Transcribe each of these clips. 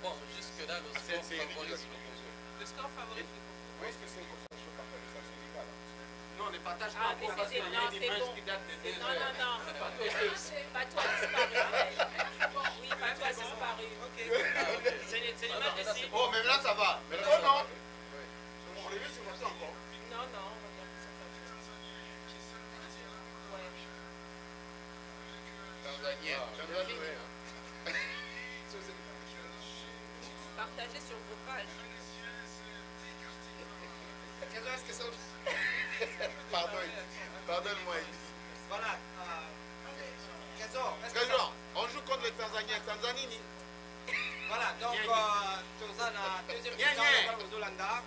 Bon, jusque-là, le score favorise le Congo. Le score favorise le Congo. Oui, est-ce que c'est comme ça que je peux partager ça, c'est légal? Non, on ne partage pas. Ah, mais parce qu'il y a une image qui date de 2 heures. Non, non, non. Patou a disparu. Oui, Patou a disparu. Ok. C'est l'image d'ici. Oh, mais là, ça va. Mais là, oh non. On revient sur ça encore. Non, non, on regarde ça. Ouais. Tanzanien. Partagez sur vos pages. Est-ce que ça... Pardonne-moi, Elise. Voilà. Trésor, on joue contre les Tanzaniens. Tanzanie. Voilà, donc, Tolanda, deuxième mi-temps de Tolanda.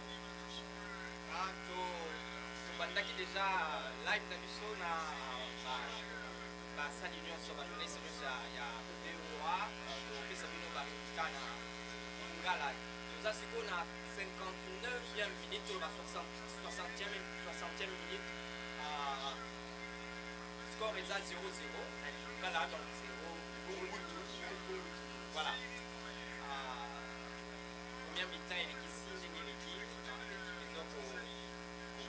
Tobandaki déjà live na biso na basali nyonso bajournaliste nyonso ya VOA topesa bino baresultat na Lingala. Toza sikoyo na 59e minute to ba 60e minute. Score eza 0-0 na Lingala, donc 0. Voilà. Combien de temps il est ici, il est qui?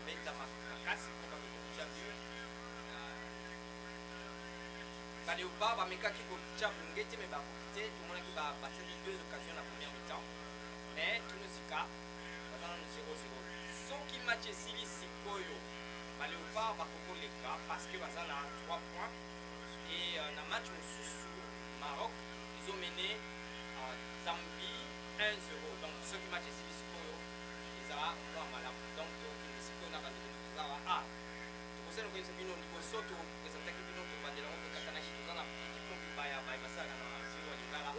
Beta makasi kwa kukuja vile. Léopards va meka qui kukuja ngeti mais ba profiter tout le monde qui va passer les deux occasions la première mi-temps. Mais tout nous sika bazana no 0-0. Ceux qui match sili sikoyo ba Léopards va kokoleka parce que bazana 3 points et na match mosusu Maroc ils ont mené Zambie 1-0. Donc ceux qui match sili sikoyo ils ont malade. Donc c'est le c'est bino niveau soto présenter que bino pour bandela on peut kanashi tout na petit pompe baya baya ça na VOA Lingala.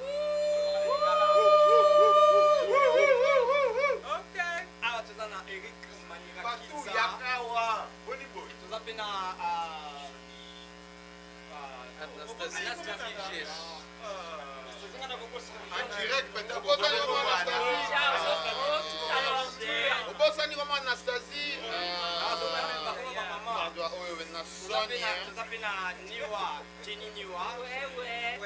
OK. Ah tu na Eric Manira Patou yakawa. Boni boy. Tu appelles na Anastasie Giesh. En direct peut-être Obosani comme Anastasie. Tuzapena Niwa, Jenny Niwa. Ouais.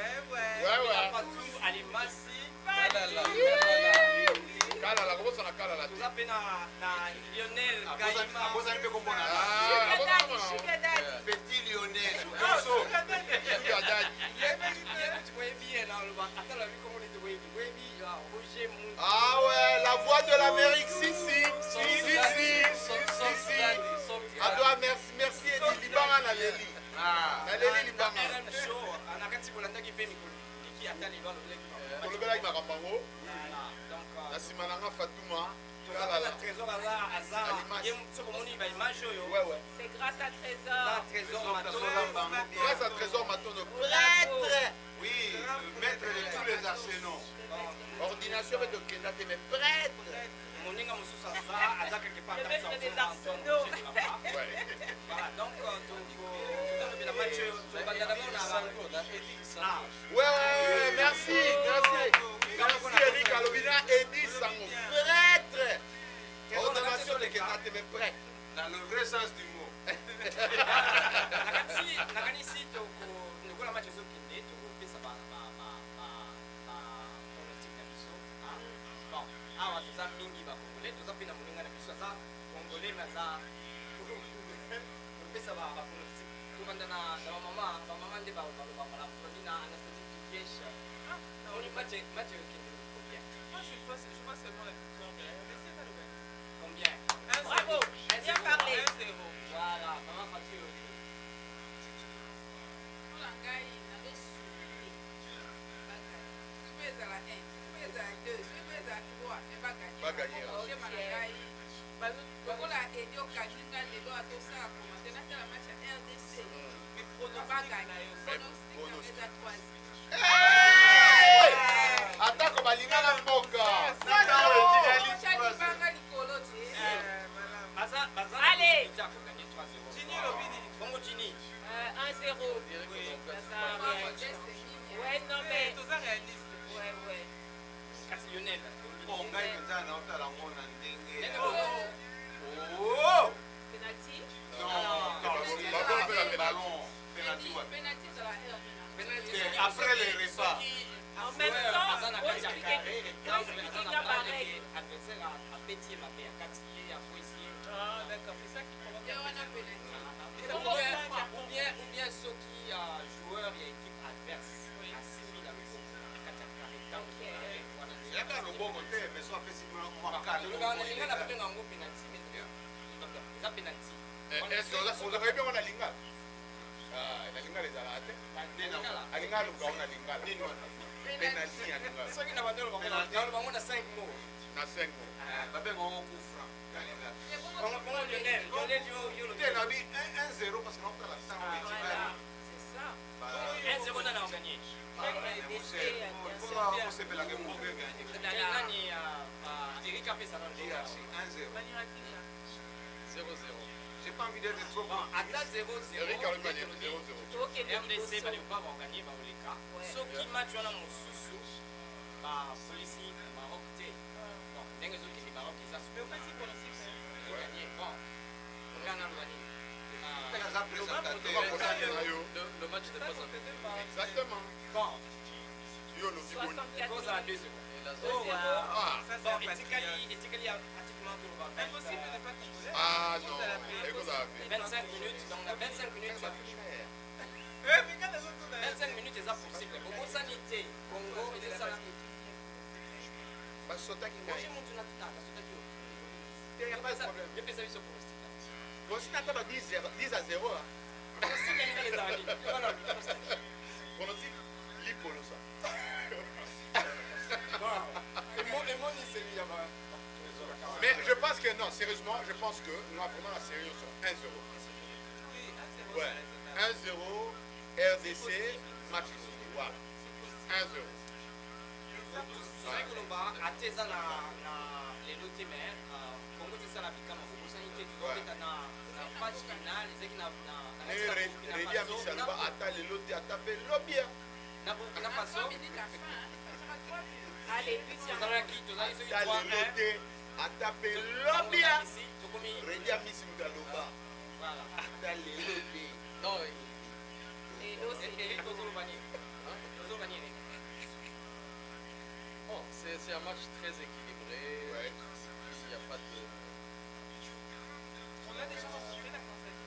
Patou Alimasi. Kalala, comment ça na kalala? Tuzapena na Lionel Gaïma. Petit Lionel. Ah ouais, la voix de l'Amérique, si. Adwa, merci Eddie Libanga na Leli. Na Leli Libanga. Anakati kolanda ki pe mikiki atali lo Kolobela ki makambango. Na sima nanga Fatouma. Trésor Azar. C'est grâce à Trésor. Grâce à Trésor Matono. Prêtre. Oui, le maître de tous les arsenaux. Ordination de Kenda, mais prêtre. Mon nom est quelque part. Le maître des arsenaux. Voilà, donc, tout le match. Ouais, merci Eric Alobina, Eddie Sango. Prêtre. Ordination de Kenda, mais prêtre. Dans le vrai sens du mot. Combien? Bravo, bien parlé. Voilà, maman Fatih. Va gagner. Attaque au Lingala Mboka. Allez. 1-0. Ouais, non mais. Ouais. Lionel. On gagne maintenant dans la monde en dingue. Oh! Penalty. Après les repas. En même temps, penalty. Est-ce qu'on aurait bien on a Lingala? La Lingala est à la tête. La Lingala, on a Lingala. Penalty à Lingala. Ceux qui n'ont pas de on a 5 mots. On a 5 mots. On coup franc. Comment Lionel? Lionel, On a mis 1-0 parce qu'on a la 5. Voilà, c'est ça. 1-0 on a gagné. Il faut se faire la game pour gagner. Nani Eric a fait ça dans le jeu. 1-0. 0-0. J'ai pas envie d'être trop Bon, à date 0-0. Eric a gagné 0-0. Ok, RDC va gagner dans les cas. Sauf qu'il match on a mon sous police Maroc T. Bon, les autres qui Maroc qui ça super aussi pour le gagner. Bon, on gagne en gagner. Le match n'est pas en Exactement. Bon, Yo, le Bigoni. 64 cause à 2 secondes. Oh, wow. Ah, Ça, c'est éthiquement pratiquement tout le monde. Impossible de ne pas contrôler. ah non. Et vous avez 25 minutes, donc on a 25 minutes. 25 minutes, c'est possible. Pour sanité, Congo, c'est ça. Bah, Sota qui gagne. Il n'y a pas de problème. Il y a pas de problème. Bon, si n'attends pas 10 à 0, hein. Pronostic, Lipolo ça. Mais je pense que non, sérieusement, je pense que nous avons vraiment la série sur 1-0. Ouais, 1-0, RDC, match ici. Voilà. 1-0. ateza na lelo te me Congo tesala bikama fokosani te tozobeta na phase finale ezaki redi ya misalba ata lelo te ata mpe lobia na paso tozalaki soki ata lelo te ata mpe lobia redi ya misi mutu aloba ata lelo te Bon, c'est un match très équilibré. Ouais. Il n'y a pas de. On a déjà rencontré la Tanzanie.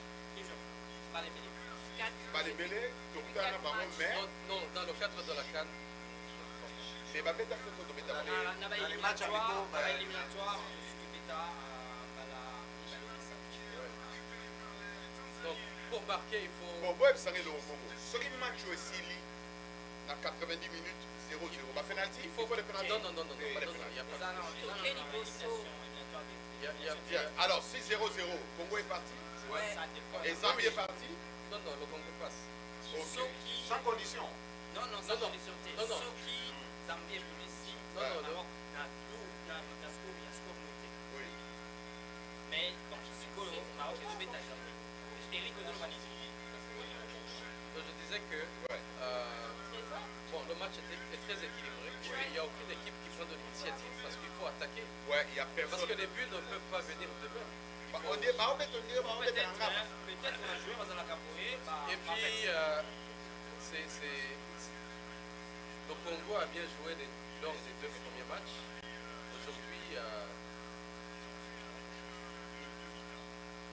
balebele tokutana na bango mais Non, dans le cadre de la CAN. mais babeta soki tobeta na baéliminatoire Donc, pour marquer, il faut. bon boye bisange eloko moko soki match oyo esili na 90 minutes 0-0 bapenalti il faut le penalty Non, il n'y a pas de. Bien. Alors si 0-0 Congo est parti et Zambie est parti Non, le Congo passe. ok Sans condition. sans condition te soki Zambie ebimisi na score te oui mais donc sikoyo Maroc ezobeta Zambie Eric ozoloba nini Donc, je disais que ouais bon, le match est très équilibré. Il n'y a aucune équipe qui prend de l'initiative parce qu'il faut attaquer. ouais il y a Parce personne que les buts ne peuvent pas venir de même. on dit peut-être un joueur bazalaka boye Et puis, le Congo a bien joué lors des 2 premiers matchs. Aujourd'hui,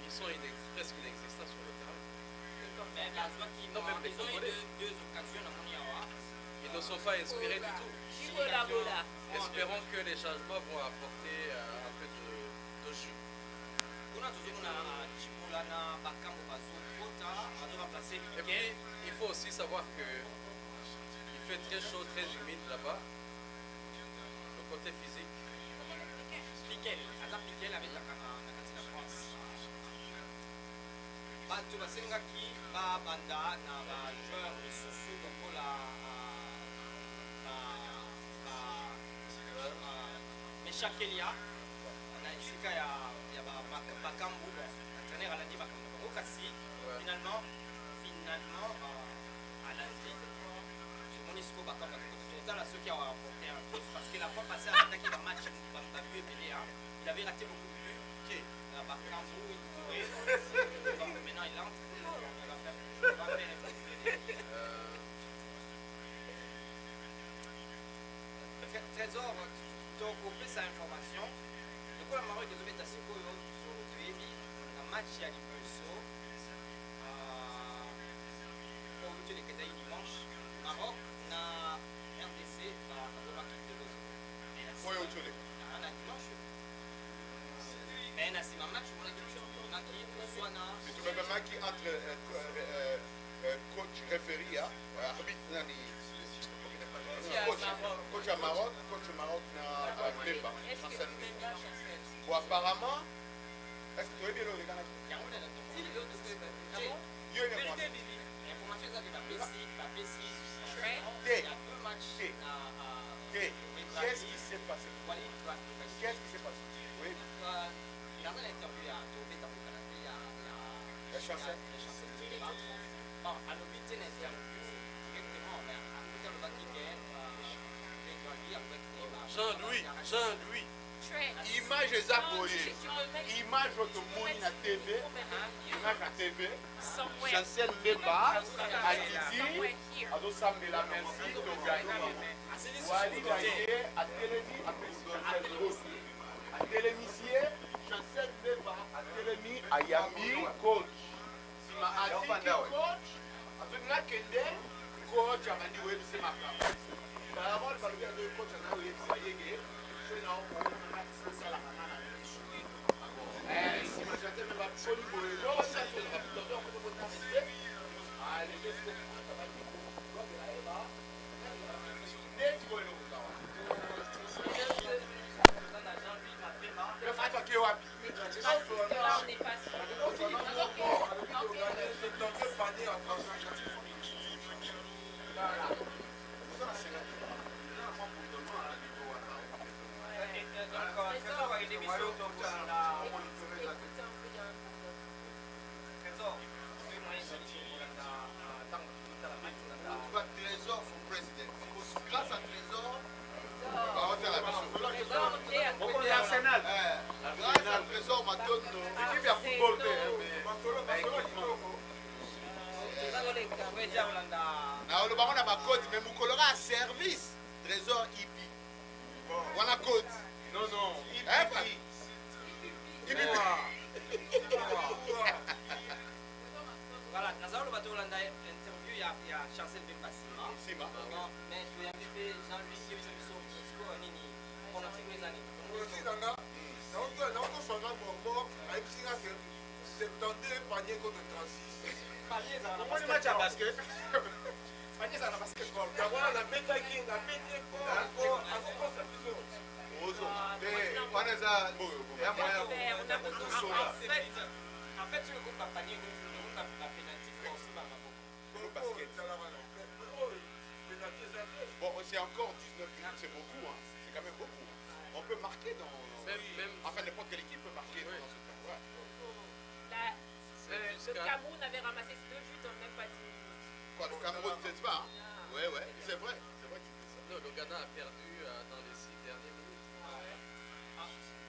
ils sont presque inexistants sur le terrain. ils ont eu deux occasions à Moniawa. Ils ne sont pas inspirés du tout. Espérons que les changements vont apporter un peu de jus. Et puis, il faut aussi savoir que il fait très chaud, très humide là-bas. Le côté physique. Piquel avec la France. Bato basengaki babanda na bajoueur lisusu lokola meshakelia na esika ya bakambu entraîneur alandi bakambu bango kasi finalement alandi emoni siko bakambu totala soki awaporte un plus parce que la fois passée alataki bamatch babu ebele il avait raté beaucoup de buts bakambu maintenant il entre il va faire Trésor, tokopesa information lokola Maroc ezobeta sikoyo toyebi na match ya liboso oyo toleketa ye dimanche Maroc na RDC bazobaki 0-0 oyo otoleka na dimanche mais na nsima match omonaki Bapanzi entre coach référé, arbitre nani. Coach à Maroc na Mbemba. Bon, apparemment, est-ce que tu es bien le Ghana? Qu'est-ce qui s'est passé? Qu'est-ce qui s'est passé? Oui. La chancelle. Jean-Louis. Image exacte. Image votre monde na TV. Image na TV. Chancel Mbemba. Adidi. Ado Sambela merci. Wali Gaye. A télémisier. Chancel Mbemba. A télémi. Ayami. Coach. Sima Adidi. Coach. A Kende. Coach. Abandi Web. C'est ma femme. D'abord, il fallait que le coach a eu un yégué. Je n'ai pas le baron a ma Côte, mais mon colora à service. Trésor hippie. Voilà Côte. Non, non. Hippie. Voilà, dans le bateau Tolanda, l'interview, il y a Chancel Mbemba Sima. Mais il y a Jean-Louis qui est sur le score, pendant ces années. Aussi, dans le changement de mort, avec 72 paniers contre 36. Panier, ça Pourquoi le match à basket? Panier, ça va basketball. D'abord, la bêta qui est la bêta pour encore à ce qu'on s'appelle. En fait, sur le groupe Panier, le groupe la pénalité aussi par ma Bon, c'est encore 19 minutes, c'est beaucoup, hein. C'est quand même beaucoup. On peut marquer dans... Enfin, n'importe quelle équipe peut marquer dans ce temps. Ouais. Le Cameroun avait ramassé 2 buts en même pas 10 minutes. Quoi, le Cameroun, c'est pas, hein? Ouais, ouais, c'est vrai. C'est vrai que tu dis ça. Non, le Ghana a perdu dans les 6 dernières minutes.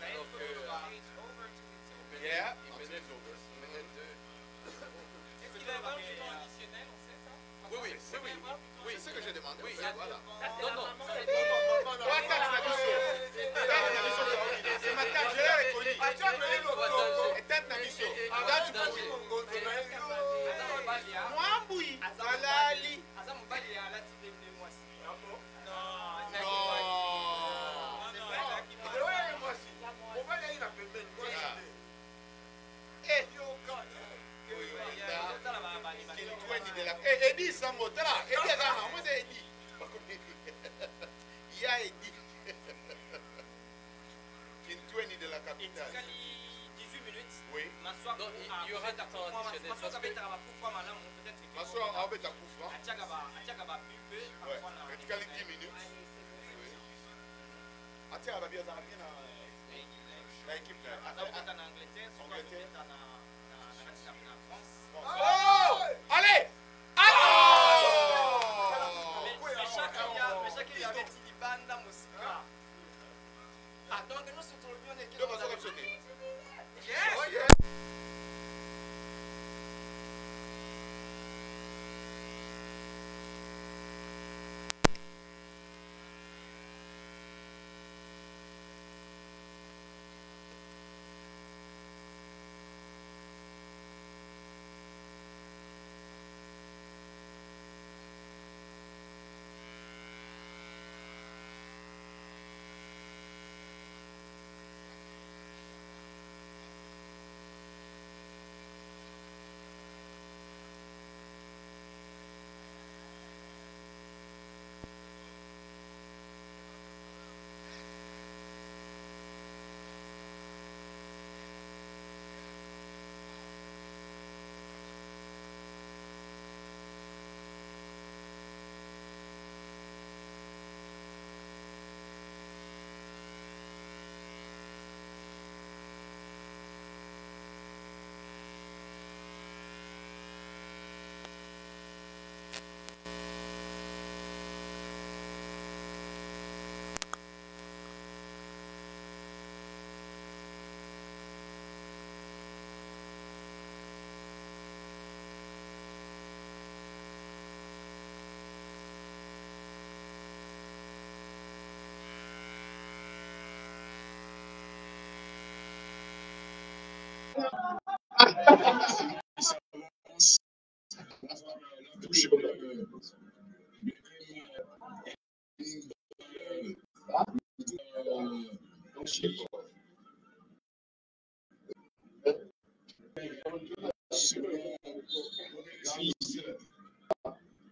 Donc, yeah, il menait 2. Est-ce qu'il va y avoir un temps additionnel, on sait ça? Oui, c'est ce que j'ai demandé. Oui, voilà. Non. C'est ma tâche, Eddie Sango, t'es là. Eddie Agama, moi c'est Eddie. Il y a Eddie. Kintweni de la capitale. 18 minutes. Oui. Non, il y aura du temps additionnel. Massoir, on va être à Koufra. Ouais. Et tu as 10 minutes. Oui. Attends, on va bien dans l'équipe. Angleterre. Oh! Allez!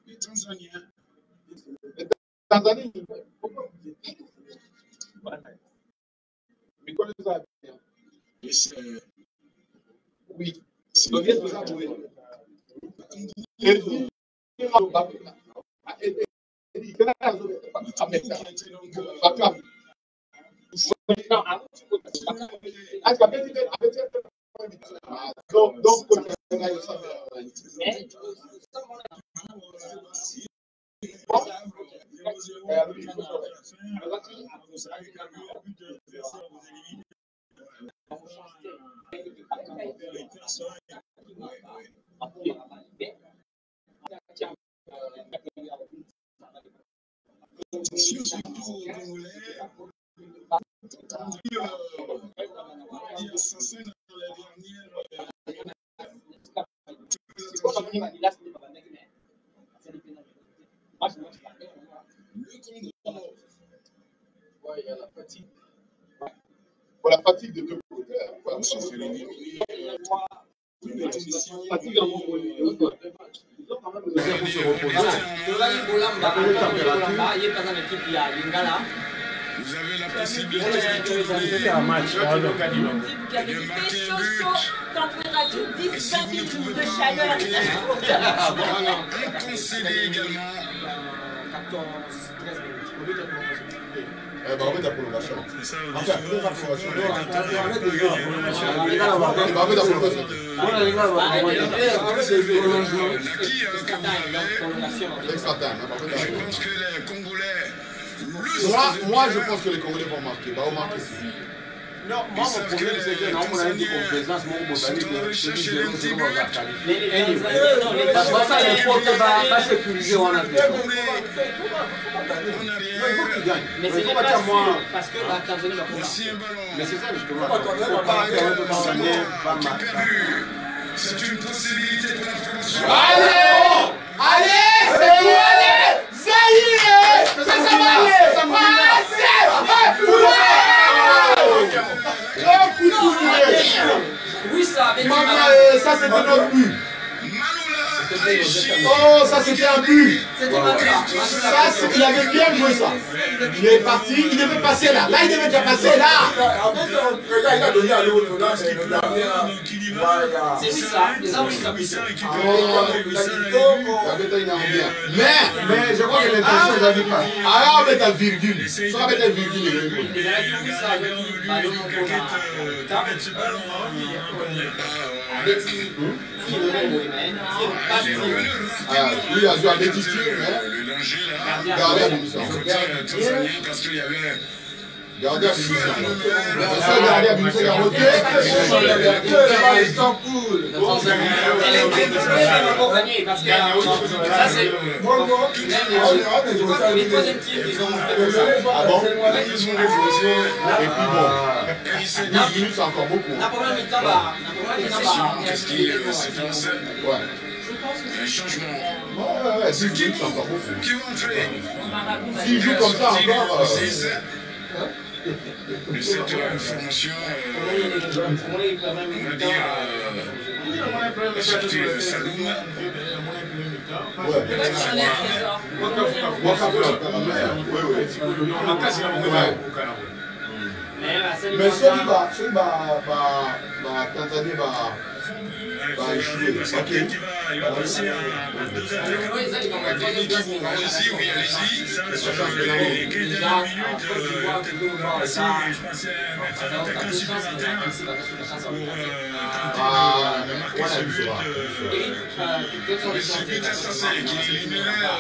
Les Tanzaniens. Tanzanie. Mais quoi les a bien? Oui. C'est bien ça, oui. Pour la fatigue de deux côtés. Fatigue en bon Vous avez la possibilité de faire un match. Température 10-20 minutes de chaleur. un concédé également. 14-13 minutes. Eh ben, on met la prolongation. C'est ça, Enfin, on met la prolongation. Je pense que les Congolais. Moi, je pense que les Congolais vont marquer. Bah, on marque ici. Non, moi, mon problème, c'est que non, on a une complaisance, mon botanique, c'est que je ne vais pas qualifier. Parce que ça, il faut que va sécuriser, on a fait. Il faut qu'il gagne. Mais c'est pas moi, parce que la Tanzanie va pouvoir. Mais c'est ça, justement. Il ne faut pas que le Tanzanie va marquer. C'est une possibilité pour la France. Allez! Allez! C'est tout, allez! Ça y est! Ça va aller! Oui, ça, mais ça c'était notre but. Oh, ça c'était un but. Ça, il avait bien joué ça. Il est parti, il devait passer là. Là, il devait déjà passer là. C'est oui, ça. Mais je crois que l'intention, il a dit pas. Ah, on met ta virgule. Ça va mettre ta virgule. Lui a joué à Bétis, le danger là. gardez à l'émission. Parce qu'il y avait. Gardez à l'émission. Gardez à l'émission, il a roté. Parce que ça c'est. Les troisième tirs, ils ont. Ah bon? Et puis bon. 10 minutes, c'est encore beaucoup. Qu'est-ce qui se passe? Ouais. Un changement. Ouais, 10 minutes, c'est encore beaucoup. Qui vont entrer? S'il joue comme ça encore. Le secteur information, on va dire, Saloum. Mais celui Tanzanie va échouer. Il va passer à 2 attaquants. Allez-y, oui, allez-y. Ça change les dernières minutes. Je pensais mettre un attaquant supplémentaire pour marquer ce but. Ce but essentiel qui éliminerait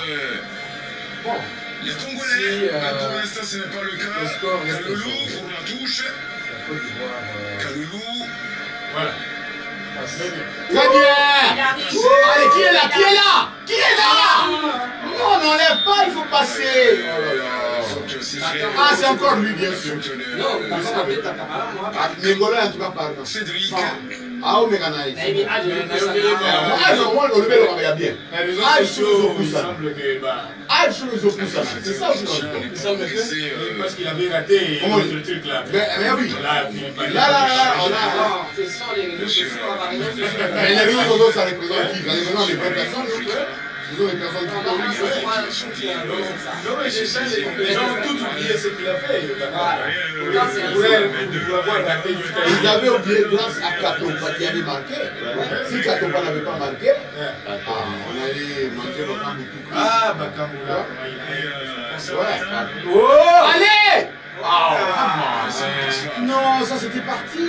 les Congolais. Pour l'instant, ce n'est pas le cas. Kaloulou pour la touche. Kaloulou. Voilà. Très bien! Allez, qui est là? Qui est là? Qui est là? Non, n'enlève pas, il faut passer! Ah, c'est encore lui, bien sûr. Ah, Négola, en tout cas, pardon. Cédric. Ah, on mega nice. Maybe I don't know. Ah, non, moi, on le met le regarde bien. Ah, je suis au pouce. Ah, je suis au pouce. C'est ça aussi. Il semble que parce qu'il avait raté le truc là. Mais oui. Là, on a. C'est ça les réseaux sociaux. Mais les réseaux sociaux, ça représente qui? Ça représente les vraies personnes, ce sont les personnes qui ont lu. Non, mais c'est ça, les gens ont tout oublié ce qu'il a fait. Ils avaient oublié grâce à Katopa qui avait marqué. Si Katopa n'avait pas marqué, on allait manquer le Kambutu. Ah, Bakamboula. Oh, allez! Non, ça c'était parti.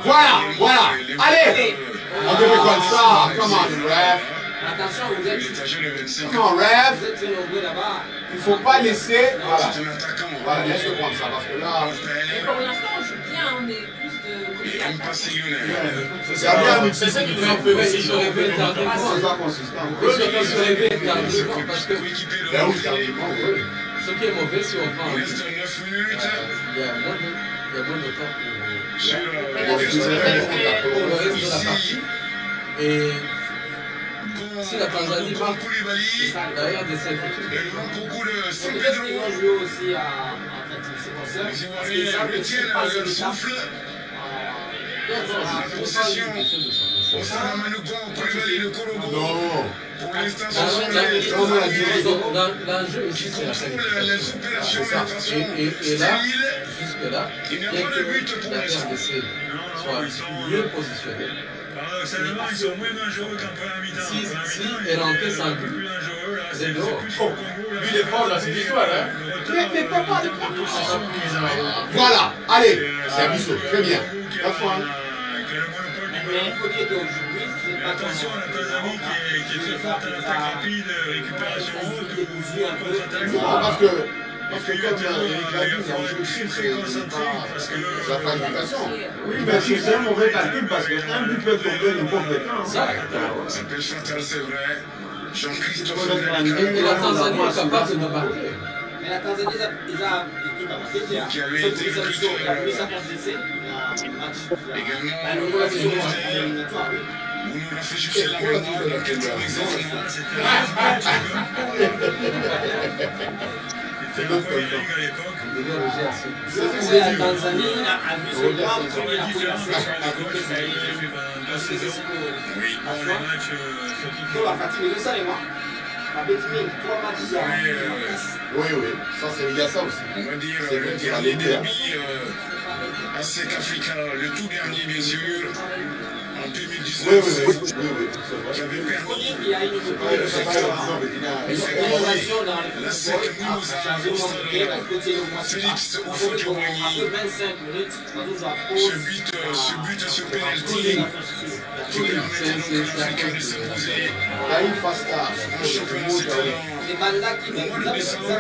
Voilà. Allez! On devait comme ça. Come on, ref. Attention, vous êtes. Come on, ref. Vous êtes nombreux là-bas. Il ne faut pas laisser. Voilà, laisse-le prendre ça parce que là. Mais pour l'instant, on joue bien, on est plus de. C'est bien, c'est ça qui nous a fait aussi. Ils se réveillent tardivement. C'est pas consistant. Ils se réveillent tardivement parce que. Ce qui est mauvais, si on prend. Il reste 9 minutes. Il y a moins de temps Sur pour le reste de la partie. Et si la Tanzanie marque, c'est ça, la RDC est foutue. Peut-être qu'ils vont jouer aussi à c'est pour ça. Parce qu'ils savent que c'est pas le souffle. Possession. Non. Pour l'instant, l'enjeu ici, c'est la qualification. Et là, jusque-là, bien que la RDC soit mieux positionnée, paradoxalement, ils sont moins dangereux qu'en première mi-temps. Si elle encaisse un but, c'est dehors. Lui, il est fort dans cette histoire. Mais papa, voilà, allez, c'est Abisso, très bien. Mais il faut dire qu'aujourd'hui, c'est pas attention à la Tanzanie qui est très forte à l'attaque rapide, récupération haute ou contre-attaque. Parce que comme Eric l'a dit, c'est la qualification. Oui, mais c'est un mauvais calcul parce qu'un but peut tomber n'importe quand. Ça peut être fatal, c'est vrai. Jean-Christophe et la Tanzanie est capable de marquer. Mais la Tanzanie, ils ont l'équipe à marquer. Qui avait été écrit vous nous réfléchissez la mémoire dans quel temps exactement. C'est notre pays à l'époque. C'est la Tanzanie a vu ce grand premier Oui, les matchs. La fatigue, mais ça, les mois. Oui, ça il y a ça aussi. On va dire le dernier derby à Sec Africa, le tout dernier bien sûr, en 2019. Oui. Qui avait permis il y a une innovation dans les la Sec Félix Oufo-Kiwani. 25 minutes, ce but sur penalty qui permet à l'Africain de s'imposer. Taïfa Stars. Un championnat s'étalant. les mandats qui Au mois de décembre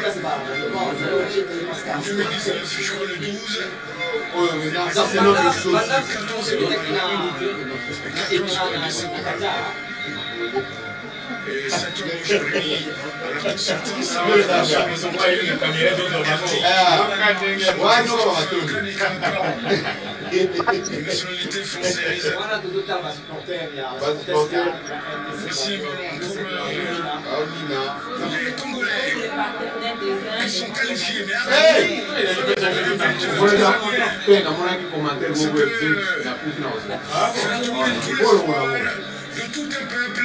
2019, je crois le 12. Ça c'est notre chose. Et ça tombe aujourd'hui à la consultance. Ils ont pas eu de caméra de nationalité française. Voici les Congolais qui sont qualifiés. De tout un peuple.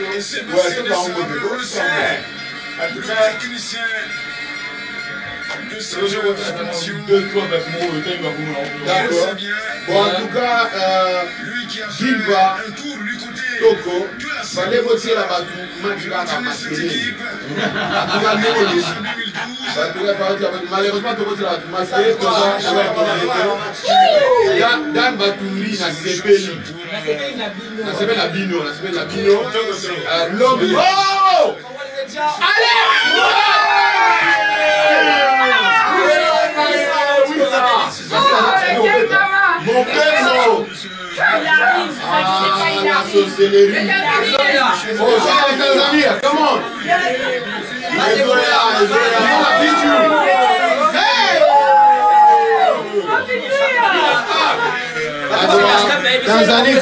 Et c'est le technicien de ce jeu de formation. D'accord. Bon, en tout cas, Lui qui a fait Viva un tour du côté Toko, de la fallait voter la batou, Madjika a cette passé. équipe. En tout cas, nous, on est. Malheureusement, Toko, c'est la batou, masqué, Dan Batouri, na Sepeli. Na Sepeli la Bino, l'homme. Oh! Allez! Mon père, la sorcellerie. Oh, ça, les Tanzanie, come on. Tanzanie,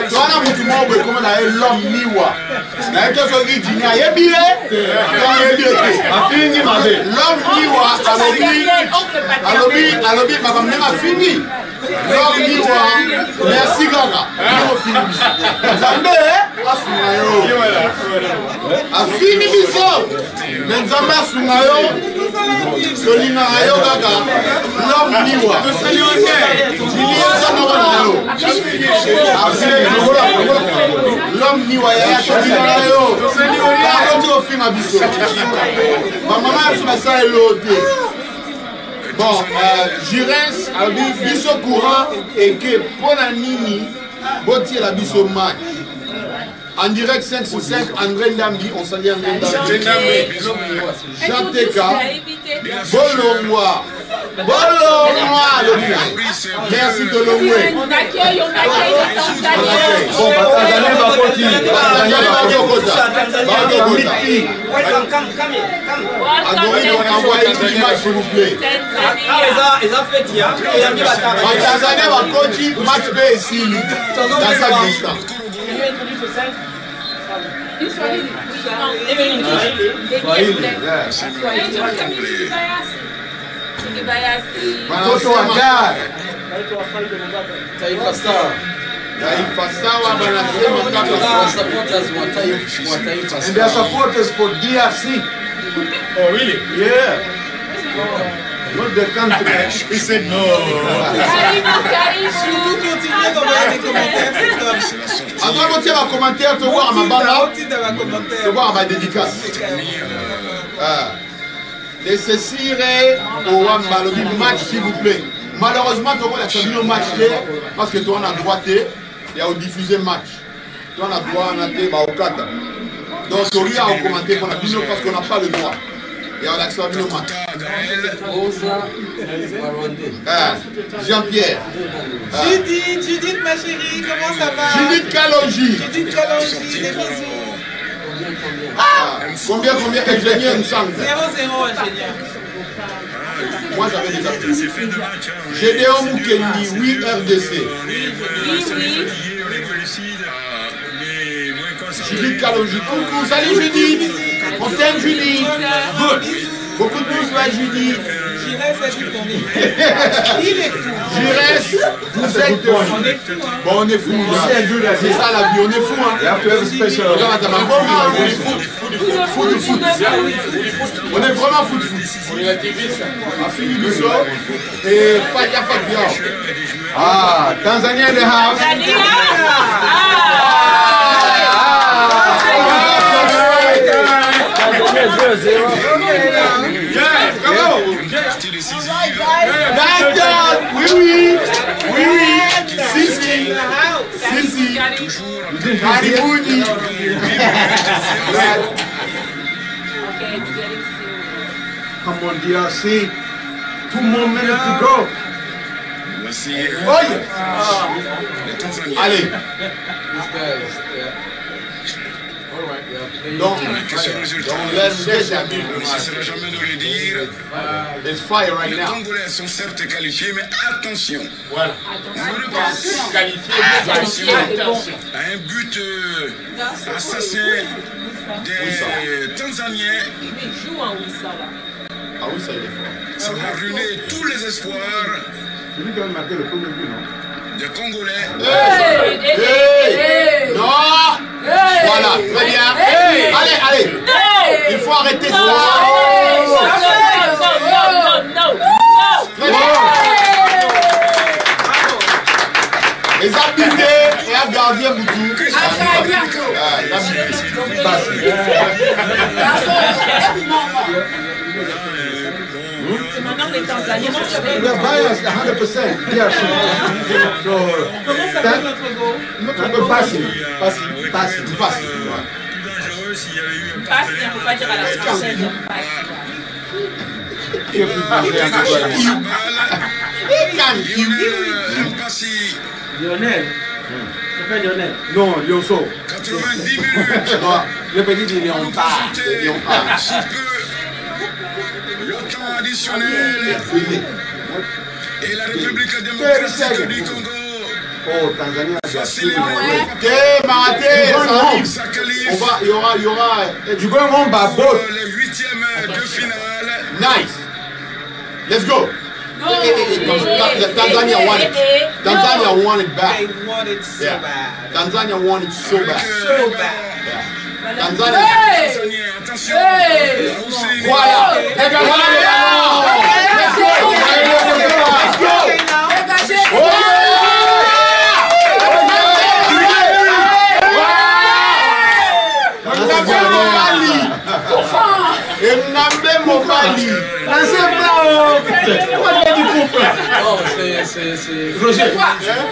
Toana mutumo bwe comme na l'homme niwa. Na eto so gi jinya yebile. Afini mabe. L'homme niwa alobi papa mnema fini. L'homme niwa merci gaga. Nemo fini. Zambe asumayo. Afini biso. Menzamba asumayo. Solina ayo gaga. L'homme niwa. L'homme ni waya yo. Bon, Jirens a dit biso courant et que pour la nini, botti la biso match. En direct 5 sur 5, André Ndambi, on s'en dit André Ndambi. Jean Teka, Bolongwa. Merci de l'oué. On accueille les Tanzaniens. Bon, Tanzanie va continuer. Tanzanie va continuer. Adoré, on envoie une image s'il vous plaît. Tanzanie va continuer. Match B ici. Dans sa distance. Taïfa Stars. Taïfa Stars wanasema kama supporters wa Taïfa Stars. And they are supporters for DRC. Oh really? Yeah. Not the country. He said no. Avant de tirer un commentaire, tu vois ma bala, tu vois ma dédicace. Nécessaire au Wambalobi match s'il vous plaît. Malheureusement, tu vois la champion match parce que toi on a droité et à diffuser match. Toi on a droit à nater au 4. Donc tu as au commentaire qu'on a dit parce qu'on n'a pas le droit. Et on a accès à nos matchs. Jean-Pierre. Judith ma chérie, comment ça va? Judith Kalonji. Judith Kalonji, des bisous. Combien ingénieur nsango? 0-0 ingénieur. Moi j'avais déjà fait. Gédéon Mukendi, oui RDC. Judith Kalonji, coucou, salut Judith. On t'aime Judith. Good. Beaucoup de bisous à Judith. Jirès a dit qu'on est fou. Il est fou. Jirès, vous êtes fou. Bon, on est fou. C'est ça la vie, on est fou. Regarde ta maman, on est fou. Fou de foot. On est vraiment fou de foot. On est la TV, ça. Afini Bisso et Faya Fabia. Ah, Tanzania in the house. Oui. Si. Karibuni. Come on, DRC. 2 more minutes to go. Voici les Tanzaniens. Allez. Donc, la question résultat, let's get that. ne cessera jamais de le dire. It's fire right Les now. Congolais sont certes qualifiés, mais attention. Voilà. N'oubliez pas, Qualifié. à un but assassin des Tanzaniens, Ah oui, ça il est fort. ça va ruiner tous les espoirs C'est lui qui a marqué le premier but, non? des Congolais. Non. Voilà, très bien. Allez. Il faut arrêter ça. Très bien. Les habités et un gardien Boutou. C'est maintenant les Tanzaniens. They're biased 100%. DRC. So, Comment s'appelle notre go? un peu facile. Passe, il ne faut pas dire à la française. Qui est plus facile un peu Lionel Mpassi Lionel. C'est pas Lionel. Non, Lionceau. 90 minutes. Le petit dit Léopards. Un petit peu le temps additionnel. Et la République démocratique du Congo. Oh, Tanzanie a facilement. Il y aura. Du coup, on va boire. Le 8e de finale. Nice. Let's go. Tanzania won it. Tanzania won it back. They want it so bad. Tanzania won it so bad. So bad. Tanzania. Attention. Voilà. Let's go.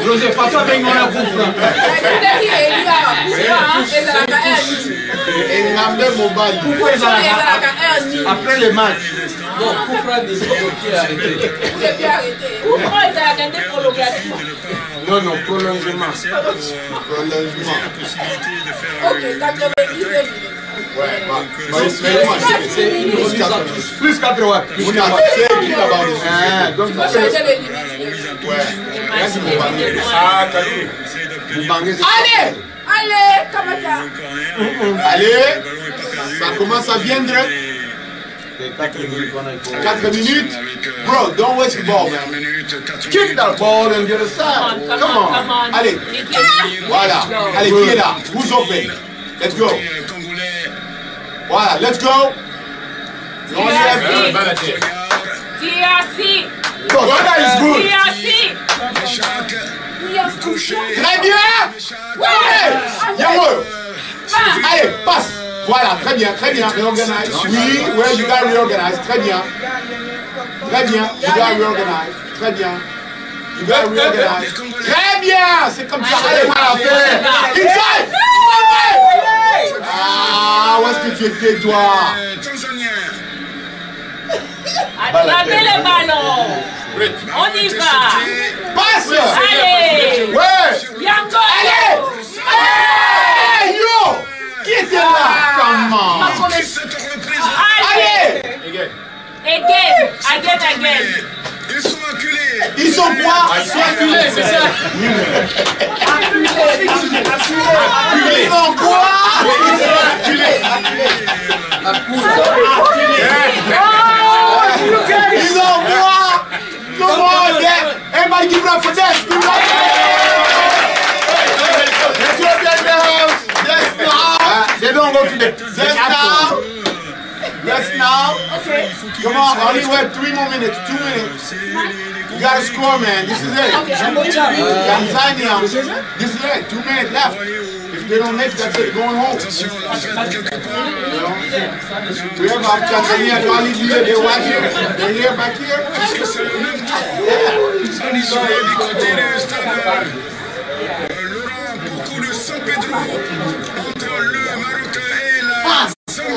Roger, pas-toi avec nous la bouffe. Après le match. Non, Koufra des pieds arrêtés. Non, non, prolongement. Ok, 90 minutes. Ouais, c'est une remise à tous. Plus 4 watts. Donc, Il faut changer les limites. Allez, comment ça? Allez, ça commence à viendre. 4 minutes. Bro, don't waste the ball, man. Kick that ball and get a sack. Come on. Allez. Voilà. Allez, qui est là? Who's open? Let's go. Voilà, let's go. TRC. That is good. Très bien. Ouais. Allez, passe. Voilà, très bien, reorganize. Oui, ouais, you got reorganize, très bien. You got reorganize, très bien. You got reorganize, très bien. C'est comme ça, allez, voilà, fais. Inside. Ah, où est-ce que tu étais, toi? Attrapez le ballon. On y va. Passe. Allez. Ouais. Bianco. Allez. Hey, yo. Qui était là? Comment? Allez. Again. Ils sont acculés. Ils sont quoi? Ils sont acculés, c'est ça. Ils sont quoi? Ils ont quoi? Come on, Dad. Everybody give it up for that. Give it up. Let's go, Dad. They don't go to the. Let's now. Okay. Come on, only have 3 more minutes, 2 minutes. You gotta score, man. This is it. Tanzania. This is it. 2 minutes left. If they don't make it, that's it. Going home. We have our Tanzania colleagues here. They're watching. They're here, back here.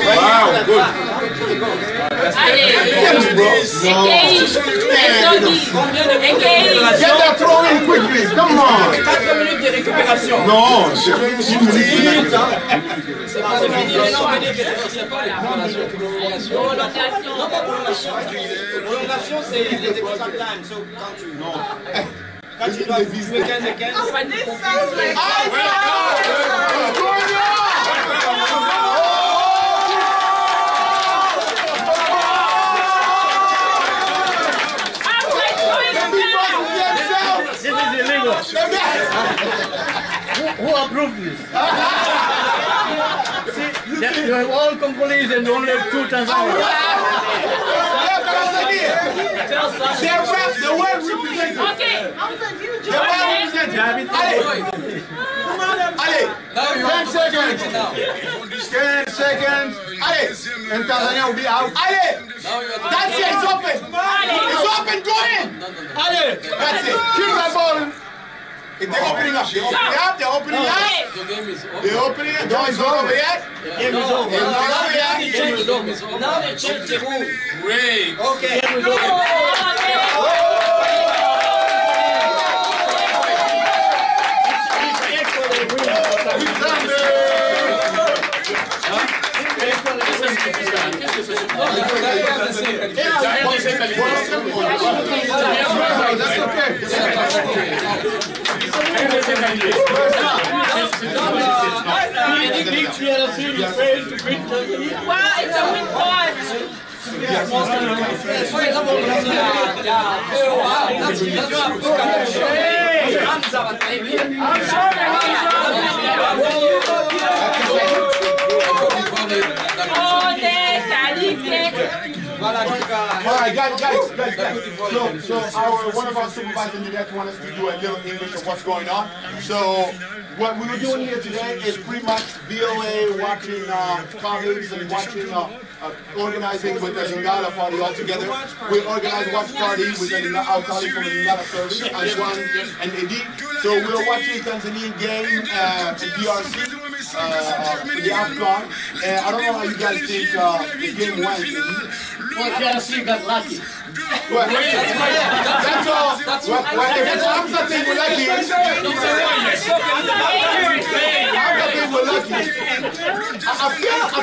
Wow, good. Allez. Get that throw in quickly. Come on. 4 minutes de récupération. Non, c'est 1 minute. C'est pas fini, c'est pas les prolongations. Prolongation, c'est les extra time. So, quand tu dois jouer 15 et 15. Who approved this? See, you have all Congolese and only 2 Tanzanians. The word represented. Okay. The word represented. Allez. 10 seconds. 10 seconds. Allez. And Tanzania will be out. Allez. That's it. It's open. It's open. Go in. Allez. That's it. Keep that ball in. They're opening up. They're opening up. They're opening up. The game is over. They're opening up. No, it's not over yet. Game is over. It's not over yet. Game is over. Now they change the rule. Great. Okay. Game is over. Well, it's a win for us. Alright, guys. So one of our supervisors in the deck want us to do a little English of what's going on. So what we were doing here today is pretty much VOA watching colleagues and watching organizing with the Lingala party all together. We organized watch party with our colleagues from the Lingala service, Antoine and Eddie. So we were watching Tanzanian game in DRC for the AFCON. And I don't know how you guys think the game went. Well, DRC got lucky. Well, that's all. Well, if it's Hamza thing we're lucky. Hamza thing we're lucky. I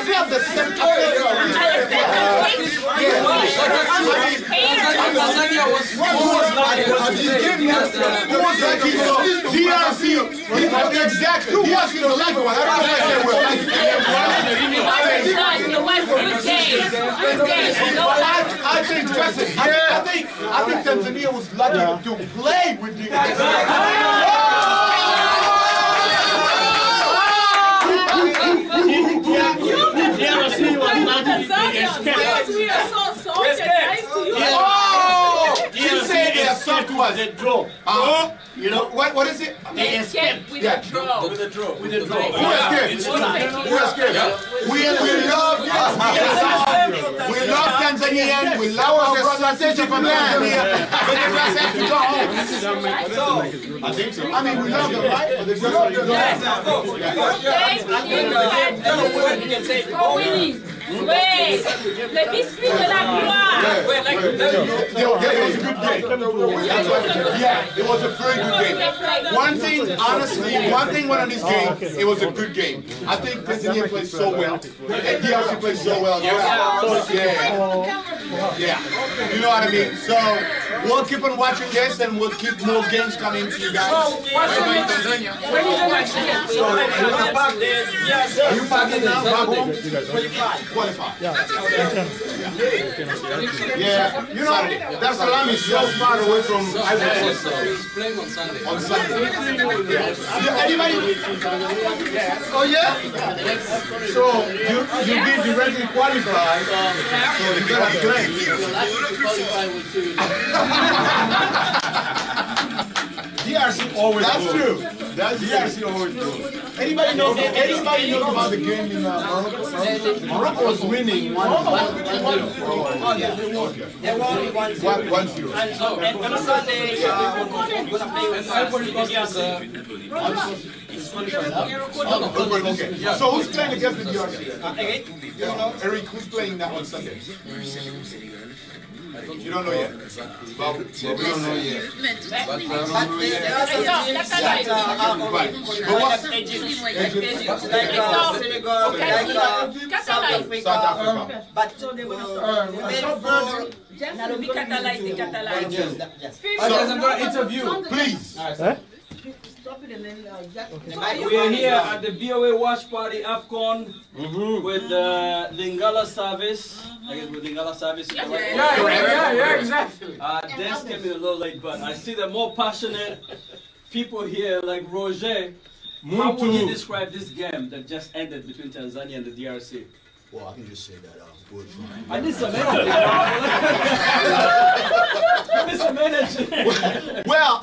feel the same. Who was lucky? So DRC. Exactly. DRC the lucky one. I don't know if I said we're lucky. I think Tanzania was lucky to play with the you say they are soft to us. They draw. You know what is it? They escaped with a draw. With a draw. Who escaped? We love Tanzania. We love our brothers from Tanzania. But they just have to go home. I think so. I mean, we love them, right? But they just have to go home. Oui, le biscuit de la gloire. It was a good game. Yeah, it was a very good game. One thing, honestly, one thing went on this game, it was a good game. I think Tanzania played so well, and DRC played so well. Yeah, you know what I mean? So, we'll keep on watching this, and we'll keep more games coming to you guys. What's the Tanzania? When is the next game? Are you packing now? Qualify. Yeah, you know, Dar es Salaam is so far away from Ivory Coast. He's playing on Sunday. On Sunday. Anybody? Oh yeah? So you get directly qualified, so you gotta play. DRC always That's true. That's DRC always good. Anybody knows about the game in Morocco? Morocco was winning 1-0. They won 1-0. And on Sunday, we're going to play with Ivory Coast Okay. So who's playing against the DRC? Eric, who's playing that on Sunday? You don't know yet. But we don't know yet. But there are some teams that are like Egypt, Senegal, like South Africa. But we I'm going to interview. Please. We are here at the VOA Watch Party AFCON with the Lingala service. I guess with Lingala service. Yeah, exactly. Dance came in a little late, but I see the more passionate people here, like Roger. How would you describe this game that just ended between Tanzania and the DRC? Well, I can just say that I need some energy. I need some energy. Well,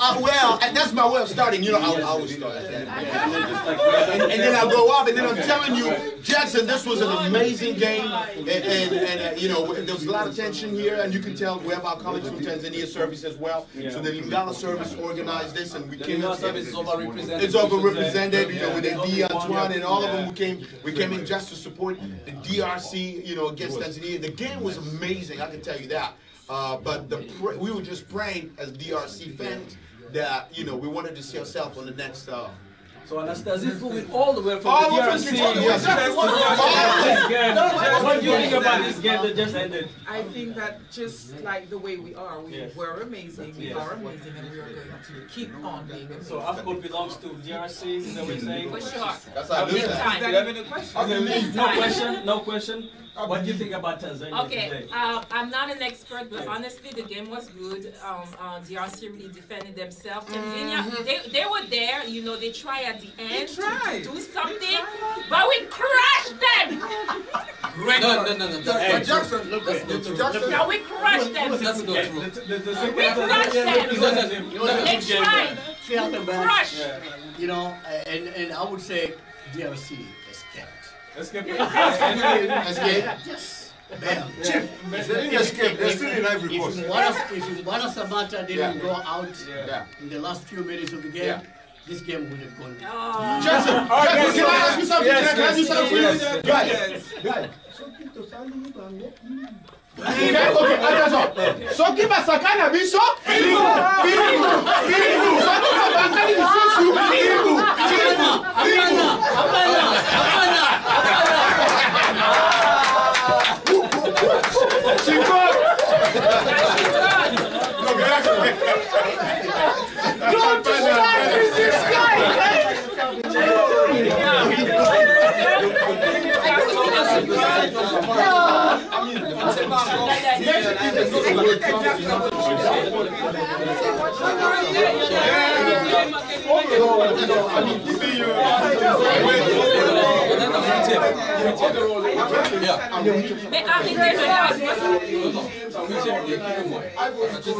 and that's my way of starting. You know, I always start like that. And then I go up, and then I'm telling you, Jackson, this was an amazing game. And you know, there was a lot of tension here, and you can tell we have our colleagues from Tanzania service as well. So the Lingala service organized this, and we came in. Service is overrepresented. It's overrepresented, you know, with Eddie, Antoine, and all of them. We came in just to support the DRC, you know, against Tanzania. The game was amazing, I can tell you that. But we were just praying as DRC fans that, you know, we wanted to see ourselves on the next. So Anastasia flew in all the way from all the DRC. Yes. do you think about this game that just ended? I think that just like the way we are, we were amazing, we are amazing, and we are going to keep on being amazing. So AFCON belongs to DRC, is that what you're saying? For sure. That's how I look Is at that even a question? No question, no question. What do you think about Tanzania Okay, today? I'm not an expert, but honestly, the game was good. DRC really defended themselves. Tanzania, they were there, you know, they tried at the end to do something, but we crushed them! No. Jackson, look at No, we crushed them! That's not true. We crushed them! They tried! Crushed! You know, and I would say DRC escaped. Escape. Yes. Chief, they didn't escape. They're still in Ivory Coast. If Mbwana Samata didn't go out in the last few minutes of the game, this game would have gone. Jackson, can I ask you something? Can I ask you something? Guys. Okay, attention. Soki basakana biso, filimu. Soki basakana biso, filimu. Chico. Don't distract this guy. Mais arrêtez de